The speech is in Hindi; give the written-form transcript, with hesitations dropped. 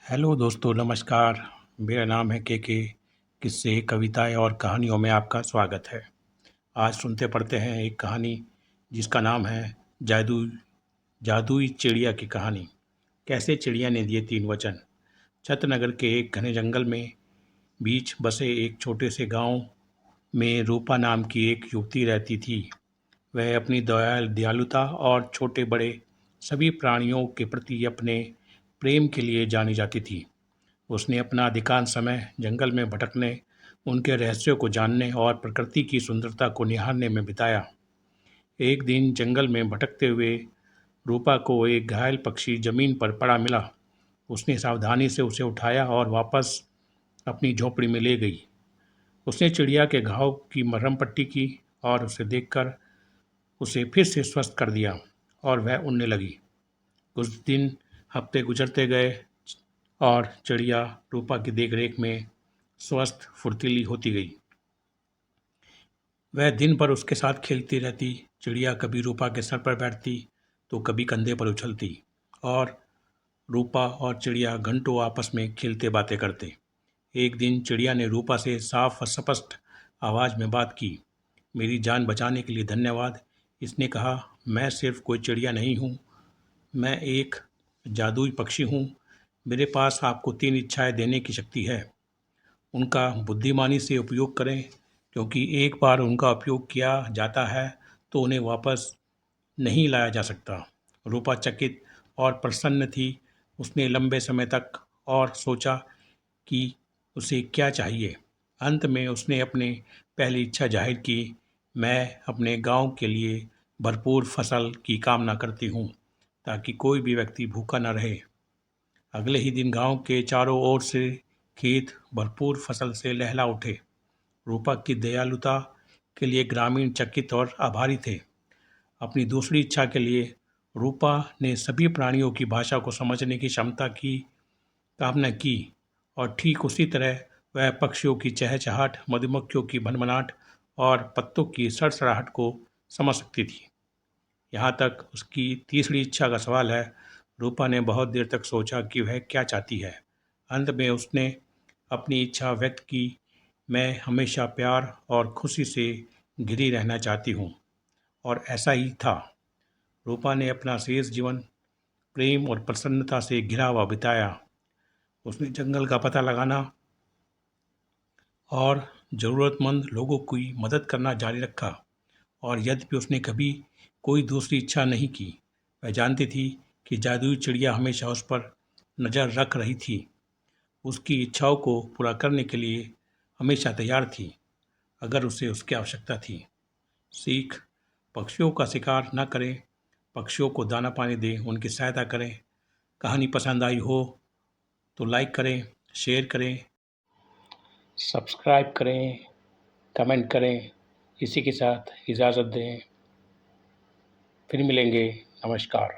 हेलो दोस्तों, नमस्कार। मेरा नाम है के। किस्से, कविताएं और कहानियों में आपका स्वागत है। आज सुनते पढ़ते हैं एक कहानी जिसका नाम है जादू जादुई चिड़िया की कहानी। कैसे चिड़िया ने दिए 3 वचन। छतनगर के एक घने जंगल में बीच बसे एक छोटे से गांव में रूपा नाम की एक युवती रहती थी। वह अपनी दयालुता और छोटे बड़े सभी प्राणियों के प्रति अपने प्रेम के लिए जानी जाती थी। उसने अपना अधिकांश समय जंगल में भटकने, उनके रहस्यों को जानने और प्रकृति की सुंदरता को निहारने में बिताया। एक दिन जंगल में भटकते हुए रूपा को एक घायल पक्षी जमीन पर पड़ा मिला। उसने सावधानी से उसे उठाया और वापस अपनी झोंपड़ी में ले गई। उसने चिड़िया के घाव की मरहम पट्टी की और उसे देखकर उसे फिर से स्वस्थ कर दिया और वह उड़ने लगी। कुछ दिन, हफ्ते गुजरते गए और चिड़िया रूपा की देखरेख में स्वस्थ फुर्तीली होती गई। वह दिन भर उसके साथ खेलती रहती। चिड़िया कभी रूपा के सर पर बैठती तो कभी कंधे पर उछलती और रूपा और चिड़िया घंटों आपस में खेलते बातें करते। एक दिन चिड़िया ने रूपा से साफ और स्पष्ट आवाज़ में बात की। मेरी जान बचाने के लिए धन्यवाद। इसने कहा, मैं सिर्फ कोई चिड़िया नहीं हूँ, मैं एक जादुई पक्षी हूँ। मेरे पास आपको 3 इच्छाएं देने की शक्ति है। उनका बुद्धिमानी से उपयोग करें, क्योंकि एक बार उनका उपयोग किया जाता है तो उन्हें वापस नहीं लाया जा सकता। रूपा चकित और प्रसन्न थी। उसने लंबे समय तक और सोचा कि उसे क्या चाहिए। अंत में उसने अपनी पहली इच्छा जाहिर की। मैं अपने गांव के लिए भरपूर फसल की कामना करती हूँ, ताकि कोई भी व्यक्ति भूखा न रहे। अगले ही दिन गांव के चारों ओर से खेत भरपूर फसल से लहला उठे। रूपा की दयालुता के लिए ग्रामीण चकित और आभारी थे। अपनी दूसरी इच्छा के लिए रूपा ने सभी प्राणियों की भाषा को समझने की क्षमता की कामना की और ठीक उसी तरह वह पक्षियों की चहचहाट, मधुमक्खियों की भनभनाहट और पत्तों की सड़सड़ाहट को समझ सकती थी। यहाँ तक उसकी तीसरी इच्छा का सवाल है। रूपा ने बहुत देर तक सोचा कि वह क्या चाहती है। अंत में उसने अपनी इच्छा व्यक्त की, मैं हमेशा प्यार और खुशी से घिरी रहना चाहती हूँ। और ऐसा ही था। रूपा ने अपना शेष जीवन प्रेम और प्रसन्नता से घिरा हुआ बिताया। उसने जंगल का पता लगाना और ज़रूरतमंद लोगों की मदद करना जारी रखा। और यद्यपि उसने कभी कोई दूसरी इच्छा नहीं की, वह जानती थी कि जादुई चिड़िया हमेशा उस पर नज़र रख रही थी, उसकी इच्छाओं को पूरा करने के लिए हमेशा तैयार थी, अगर उसे उसकी आवश्यकता थी। सीख: पक्षियों का शिकार न करें, पक्षियों को दाना पानी दें, उनकी सहायता करें। कहानी पसंद आई हो तो लाइक करें, शेयर करें, सब्सक्राइब करें, कमेंट करें। इसी के साथ इजाज़त दें। फिर मिलेंगे। नमस्कार।